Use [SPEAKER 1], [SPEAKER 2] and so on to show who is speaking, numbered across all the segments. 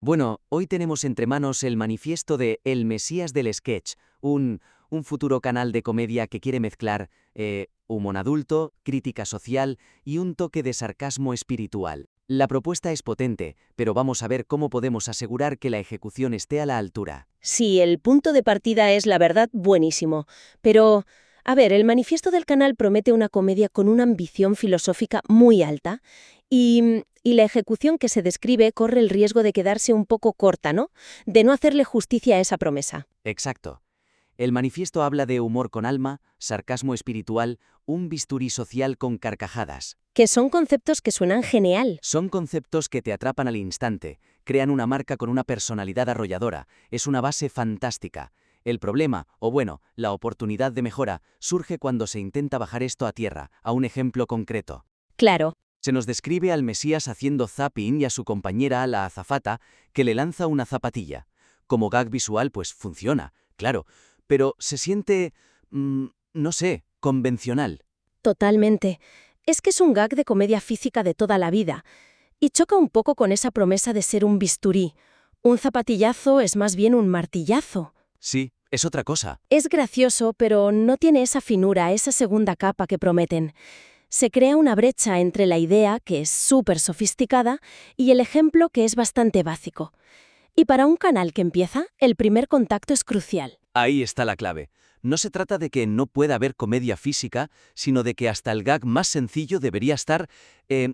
[SPEAKER 1] Bueno, hoy tenemos entre manos el manifiesto de El Mesías del Sketch, un futuro canal de comedia que quiere mezclar humor adulto, crítica social y un toque de sarcasmo espiritual. La propuesta es potente, pero vamos a ver cómo podemos asegurar que la ejecución esté a la altura.
[SPEAKER 2] Sí, el punto de partida es, la verdad, buenísimo. Pero, a ver, el manifiesto del canal promete una comedia con una ambición filosófica muy alta y la ejecución que se describe corre el riesgo de quedarse un poco corta, ¿no? De no hacerle justicia a esa promesa.
[SPEAKER 1] Exacto. El manifiesto habla de humor con alma, sarcasmo espiritual, un bisturí social con carcajadas.
[SPEAKER 2] Que son conceptos que suenan genial.
[SPEAKER 1] Son conceptos que te atrapan al instante, crean una marca con una personalidad arrolladora, es una base fantástica. El problema, o bueno, la oportunidad de mejora, surge cuando se intenta bajar esto a tierra, a un ejemplo concreto.
[SPEAKER 2] Claro.
[SPEAKER 1] Se nos describe al Mesías haciendo zapping y a su compañera, la azafata, que le lanza una zapatilla. Como gag visual, pues funciona, claro, pero se siente, no sé, convencional.
[SPEAKER 2] Totalmente. Es que es un gag de comedia física de toda la vida. Y choca un poco con esa promesa de ser un bisturí. Un zapatillazo es más bien un martillazo.
[SPEAKER 1] Sí, es otra cosa.
[SPEAKER 2] Es gracioso, pero no tiene esa finura, esa segunda capa que prometen. Se crea una brecha entre la idea, que es súper sofisticada, y el ejemplo, que es bastante básico. Y para un canal que empieza, el primer contacto es crucial.
[SPEAKER 1] Ahí está la clave. No se trata de que no pueda haber comedia física, sino de que hasta el gag más sencillo debería estar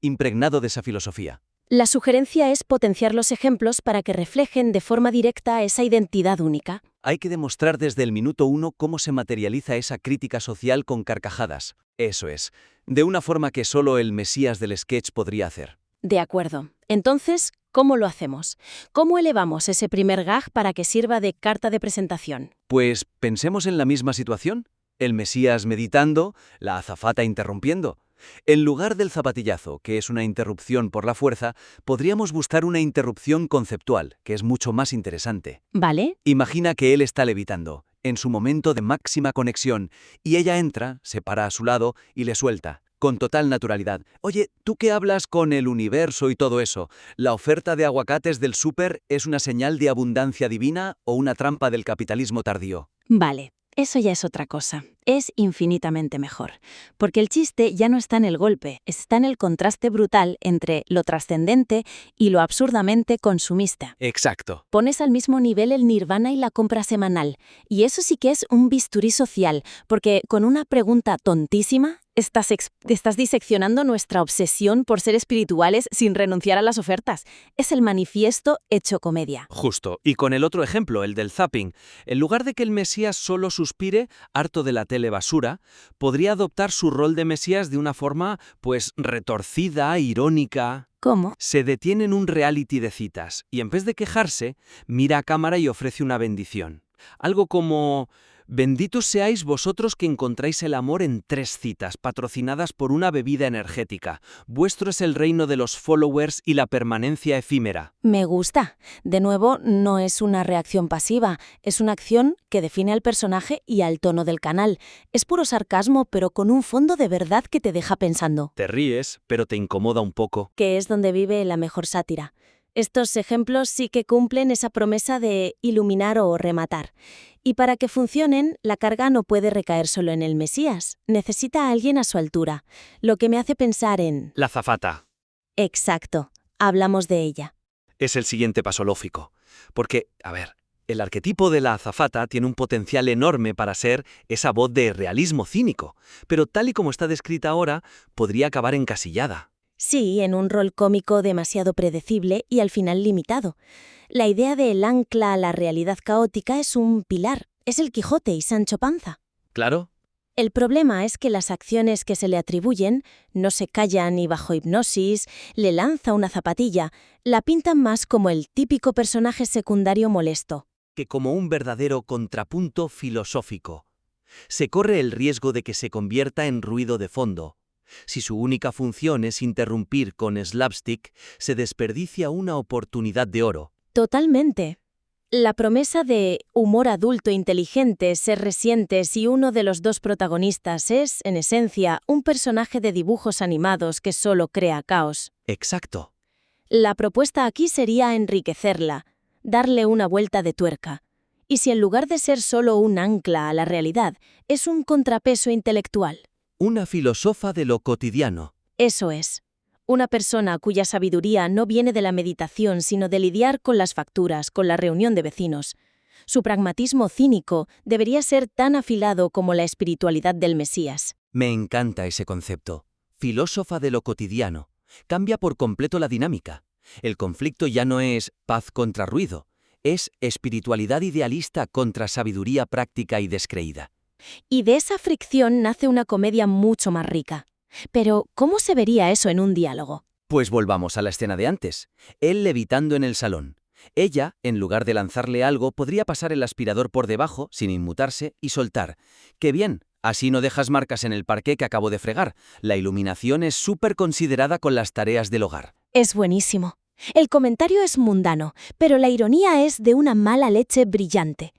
[SPEAKER 1] impregnado de esa filosofía.
[SPEAKER 2] La sugerencia es potenciar los ejemplos para que reflejen de forma directa esa identidad única.
[SPEAKER 1] Hay que demostrar desde el minuto uno cómo se materializa esa crítica social con carcajadas. Eso es, de una forma que solo el Mesías del sketch podría hacer.
[SPEAKER 2] De acuerdo. Entonces, ¿cómo lo hacemos? ¿Cómo elevamos ese primer gag para que sirva de carta de presentación?
[SPEAKER 1] Pues pensemos en la misma situación. El Mesías meditando, la azafata interrumpiendo. En lugar del zapatillazo, que es una interrupción por la fuerza, podríamos buscar una interrupción conceptual, que es mucho más interesante.
[SPEAKER 2] ¿Vale?
[SPEAKER 1] Imagina que él está levitando, en su momento de máxima conexión, y ella entra, se para a su lado y le suelta, con total naturalidad. Oye, ¿tú qué hablas con el universo y todo eso? ¿La oferta de aguacates del súper es una señal de abundancia divina o una trampa del capitalismo tardío?
[SPEAKER 3] Vale, eso ya es otra cosa. Es infinitamente mejor. Porque el chiste ya no está en el golpe, está en el contraste brutal entre lo trascendente y lo absurdamente consumista.
[SPEAKER 1] Exacto.
[SPEAKER 3] Pones al mismo nivel el nirvana y la compra semanal. Y eso sí que es un bisturí social, porque con una pregunta tontísima estás diseccionando nuestra obsesión por ser espirituales sin renunciar a las ofertas. Es el manifiesto hecho comedia.
[SPEAKER 4] Justo. Y con el otro ejemplo, el del zapping. En lugar de que el Mesías solo suspire, harto de la tele basura, podría adoptar su rol de Mesías de una forma, pues, retorcida, irónica.
[SPEAKER 3] ¿Cómo?
[SPEAKER 4] Se detiene en un reality de citas y en vez de quejarse, mira a cámara y ofrece una bendición. Algo como: benditos seáis vosotros que encontráis el amor en 3 citas, patrocinadas por una bebida energética. Vuestro es el reino de los followers y la permanencia efímera.
[SPEAKER 3] Me gusta. De nuevo, no es una reacción pasiva, es una acción que define al personaje y al tono del canal. Es puro sarcasmo, pero con un fondo de verdad que te deja pensando.
[SPEAKER 4] Te ríes, pero te incomoda un poco.
[SPEAKER 2] Que es donde vive la mejor sátira. Estos ejemplos sí que cumplen esa promesa de iluminar o rematar. Y para que funcionen, la carga no puede recaer solo en el Mesías. Necesita a alguien a su altura. Lo que me hace pensar en...
[SPEAKER 4] La azafata
[SPEAKER 2] Exacto. Hablamos de ella.
[SPEAKER 4] es el siguiente paso lógico. Porque, a ver, el arquetipo de la azafata tiene un potencial enorme para ser esa voz de realismo cínico, pero tal y como está descrita ahora, podría acabar encasillada.
[SPEAKER 2] Sí, en un rol cómico demasiado predecible y al final limitado. La idea del ancla a la realidad caótica es un pilar. Es el Quijote y Sancho Panza.
[SPEAKER 4] ¿Claro?
[SPEAKER 2] El problema es que las acciones que se le atribuyen no se callan ni bajo hipnosis, le lanza una zapatilla, la pintan más como el típico personaje secundario molesto.
[SPEAKER 4] Que como un verdadero contrapunto filosófico. Se corre el riesgo de que se convierta en ruido de fondo. Si su única función es interrumpir con slapstick, se desperdicia una oportunidad de oro.
[SPEAKER 2] Totalmente. La promesa de humor adulto inteligente, ser resientes y uno de los dos protagonistas es, en esencia, un personaje de dibujos animados que solo crea caos.
[SPEAKER 4] Exacto.
[SPEAKER 3] La propuesta aquí sería enriquecerla, darle una vuelta de tuerca. Y si en lugar de ser solo un ancla a la realidad, es un contrapeso intelectual.
[SPEAKER 4] Una filósofa de lo cotidiano.
[SPEAKER 3] Eso es. Una persona cuya sabiduría no viene de la meditación, sino de lidiar con las facturas, con la reunión de vecinos. Su pragmatismo cínico debería ser tan afilado como la espiritualidad del Mesías.
[SPEAKER 4] Me encanta ese concepto. Filósofa de lo cotidiano. Cambia por completo la dinámica. El conflicto ya no es paz contra ruido, es espiritualidad idealista contra sabiduría práctica y descreída.
[SPEAKER 3] Y de esa fricción nace una comedia mucho más rica. Pero, ¿cómo se vería eso en un diálogo?
[SPEAKER 4] Pues volvamos a la escena de antes. Él levitando en el salón. Ella, en lugar de lanzarle algo, podría pasar el aspirador por debajo, sin inmutarse, y soltar. ¡Qué bien! Así no dejas marcas en el parqué que acabo de fregar. La iluminación es súper considerada con las tareas del hogar.
[SPEAKER 3] Es buenísimo. El comentario es mundano, pero la ironía es de una mala leche brillante.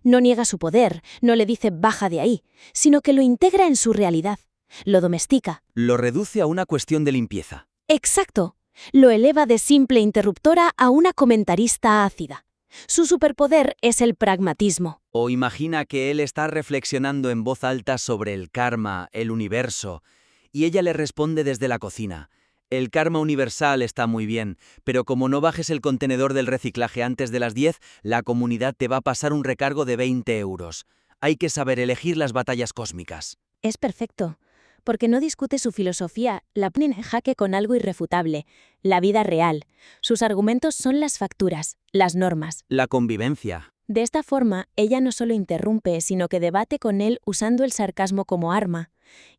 [SPEAKER 3] No niega su poder, no le dice baja de ahí, sino que lo integra en su realidad. Lo domestica.
[SPEAKER 4] Lo reduce a una cuestión de limpieza.
[SPEAKER 3] Exacto. Lo eleva de simple interruptora a una comentarista ácida. Su superpoder es el pragmatismo.
[SPEAKER 4] O imagina que él está reflexionando en voz alta sobre el karma, el universo, y ella le responde desde la cocina. El karma universal está muy bien, pero como no bajes el contenedor del reciclaje antes de las 10, la comunidad te va a pasar un recargo de 20 euros. Hay que saber elegir las batallas cósmicas.
[SPEAKER 3] Es perfecto, porque no discute su filosofía, la pone en jaque con algo irrefutable, la vida real. Sus argumentos son las facturas, las normas.
[SPEAKER 4] La convivencia.
[SPEAKER 3] De esta forma, ella no solo interrumpe, sino que debate con él usando el sarcasmo como arma.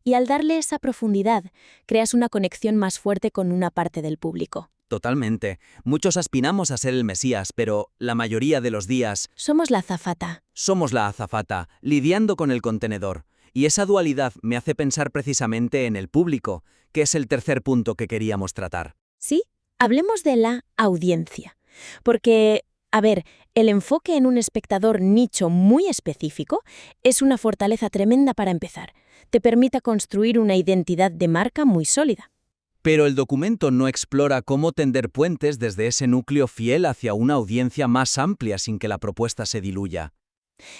[SPEAKER 3] Y al darle esa profundidad, creas una conexión más fuerte con una parte del público.
[SPEAKER 4] Totalmente. Muchos aspiramos a ser el Mesías, pero la mayoría de los días
[SPEAKER 3] Somos la azafata.
[SPEAKER 4] somos la azafata, lidiando con el contenedor. Y esa dualidad me hace pensar precisamente en el público, que es el tercer punto que queríamos tratar.
[SPEAKER 3] ¿Sí? Hablemos de la audiencia. Porque, a ver, el enfoque en un espectador nicho muy específico es una fortaleza tremenda para empezar. Te permite construir una identidad de marca muy sólida.
[SPEAKER 4] Pero el documento no explora cómo tender puentes desde ese núcleo fiel hacia una audiencia más amplia sin que la propuesta se diluya.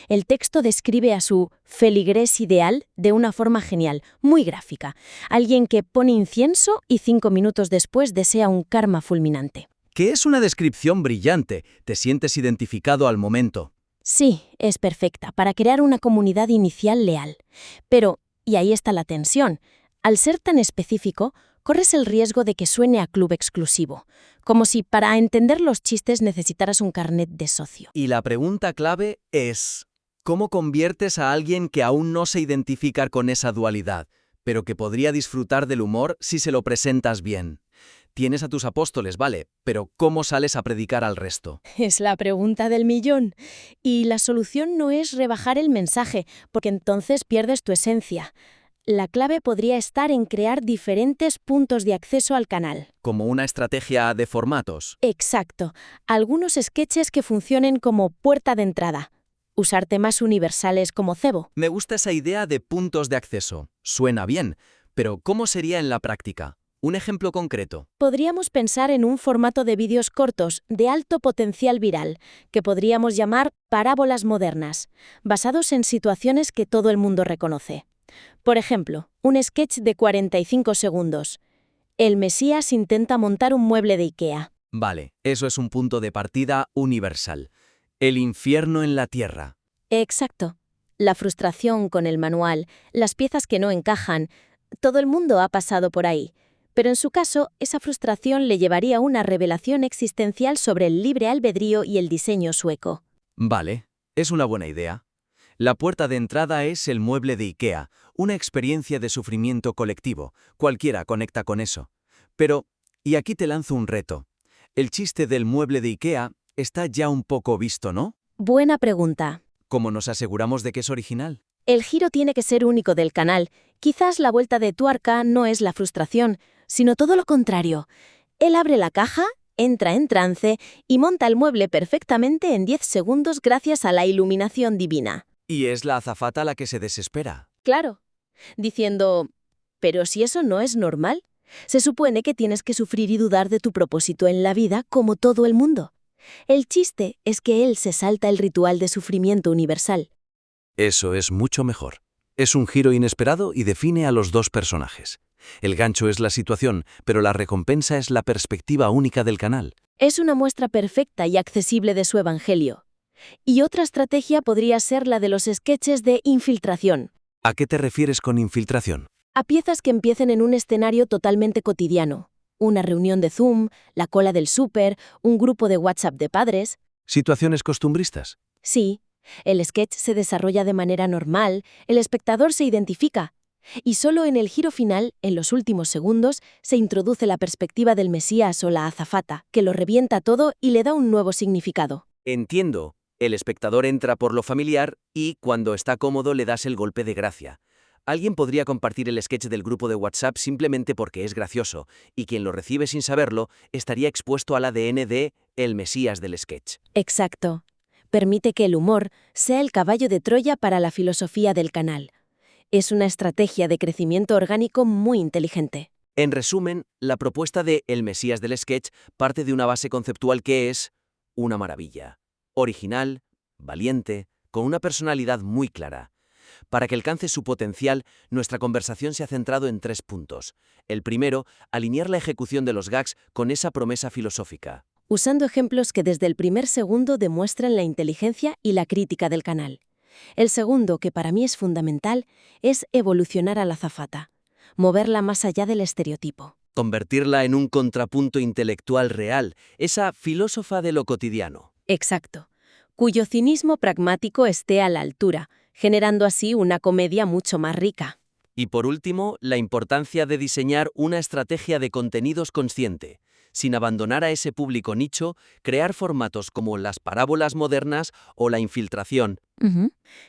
[SPEAKER 3] El texto describe a su feligrés ideal de una forma genial, muy gráfica. Alguien que pone incienso y 5 minutos después desea un karma fulminante.
[SPEAKER 4] Que es una descripción brillante, te sientes identificado al momento.
[SPEAKER 3] Sí, es perfecta para crear una comunidad inicial leal. Pero, y ahí está la tensión, al ser tan específico, corres el riesgo de que suene a club exclusivo, como si para entender los chistes necesitaras un carnet de socio.
[SPEAKER 4] Y la pregunta clave es, ¿cómo conviertes a alguien que aún no se identifica con esa dualidad, pero que podría disfrutar del humor si se lo presentas bien? Tienes a tus apóstoles, vale, pero ¿cómo sales a predicar al resto?
[SPEAKER 3] Es la pregunta del millón. Y la solución no es rebajar el mensaje, porque entonces pierdes tu esencia. La clave podría estar en crear diferentes puntos de acceso al canal.
[SPEAKER 4] Como una estrategia de formatos.
[SPEAKER 3] Exacto. Algunos sketches que funcionen como puerta de entrada. Usar temas universales como cebo.
[SPEAKER 4] Me gusta esa idea de puntos de acceso. Suena bien, pero ¿cómo sería en la práctica? Un ejemplo concreto.
[SPEAKER 3] Podríamos pensar en un formato de vídeos cortos de alto potencial viral, que podríamos llamar parábolas modernas, basados en situaciones que todo el mundo reconoce. Por ejemplo, un sketch de 45 segundos. El Mesías intenta montar un mueble de IKEA.
[SPEAKER 4] Vale, eso es un punto de partida universal. El infierno en la tierra.
[SPEAKER 3] Exacto. La frustración con el manual, las piezas que no encajan, todo el mundo ha pasado por ahí. Pero en su caso, esa frustración le llevaría a una revelación existencial sobre el libre albedrío y el diseño sueco.
[SPEAKER 4] Vale, es una buena idea. La puerta de entrada es el mueble de IKEA, una experiencia de sufrimiento colectivo. Cualquiera conecta con eso. Pero, y aquí te lanzo un reto. El chiste del mueble de IKEA está ya un poco visto, ¿no?
[SPEAKER 3] Buena pregunta.
[SPEAKER 4] ¿Cómo nos aseguramos de que es original?
[SPEAKER 3] El giro tiene que ser único del canal. Quizás la vuelta de tuerca no es la frustración, sino todo lo contrario. Él abre la caja, entra en trance y monta el mueble perfectamente en 10 segundos gracias a la iluminación divina.
[SPEAKER 4] Y es la azafata la que se desespera.
[SPEAKER 3] Claro. Diciendo, ¿pero si eso no es normal? Se supone que tienes que sufrir y dudar de tu propósito en la vida como todo el mundo. El chiste es que él se salta el ritual de sufrimiento universal.
[SPEAKER 5] Eso es mucho mejor. Es un giro inesperado y define a los dos personajes. El gancho es la situación, pero la recompensa es la perspectiva única del canal.
[SPEAKER 3] Es una muestra perfecta y accesible de su evangelio. Y otra estrategia podría ser la de los sketches de infiltración.
[SPEAKER 5] ¿A qué te refieres con infiltración?
[SPEAKER 3] A piezas que empiecen en un escenario totalmente cotidiano. Una reunión de Zoom, la cola del súper, un grupo de WhatsApp de padres.
[SPEAKER 5] ¿Situaciones costumbristas?
[SPEAKER 3] Sí, el sketch se desarrolla de manera normal, el espectador se identifica. Y solo en el giro final, en los últimos segundos, se introduce la perspectiva del Mesías o la azafata, que lo revienta todo y le da un nuevo significado.
[SPEAKER 1] Entiendo. El espectador entra por lo familiar y, cuando está cómodo, le das el golpe de gracia. Alguien podría compartir el sketch del grupo de WhatsApp simplemente porque es gracioso, y quien lo recibe sin saberlo estaría expuesto al ADN de el Mesías del sketch.
[SPEAKER 3] Exacto. Permite que el humor sea el caballo de Troya para la filosofía del canal. Es una estrategia de crecimiento orgánico muy inteligente.
[SPEAKER 1] En resumen, la propuesta de El Mesías del Sketch parte de una base conceptual que es una maravilla. Original, valiente, con una personalidad muy clara. Para que alcance su potencial, nuestra conversación se ha centrado en 3 puntos. El primero, alinear la ejecución de los gags con esa promesa filosófica.
[SPEAKER 3] Usando ejemplos que desde el primer segundo demuestran la inteligencia y la crítica del canal. El segundo, que para mí es fundamental, es evolucionar a la azafata, moverla más allá del estereotipo.
[SPEAKER 1] Convertirla en un contrapunto intelectual real, esa filósofa de lo cotidiano.
[SPEAKER 3] Exacto, cuyo cinismo pragmático esté a la altura, generando así una comedia mucho más rica.
[SPEAKER 1] Y por último, la importancia de diseñar una estrategia de contenidos consciente. Sin abandonar a ese público nicho, crear formatos como las parábolas modernas o la infiltración.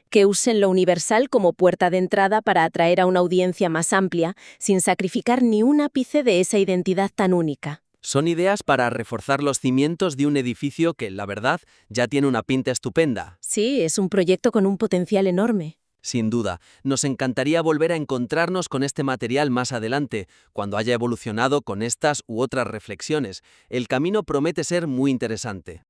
[SPEAKER 3] Que usen lo universal como puerta de entrada para atraer a una audiencia más amplia, sin sacrificar ni un ápice de esa identidad tan única.
[SPEAKER 1] Son ideas para reforzar los cimientos de un edificio que, la verdad, ya tiene una pinta estupenda.
[SPEAKER 3] Sí, es un proyecto con un potencial enorme.
[SPEAKER 1] Sin duda, nos encantaría volver a encontrarnos con este material más adelante, cuando haya evolucionado con estas u otras reflexiones. El camino promete ser muy interesante.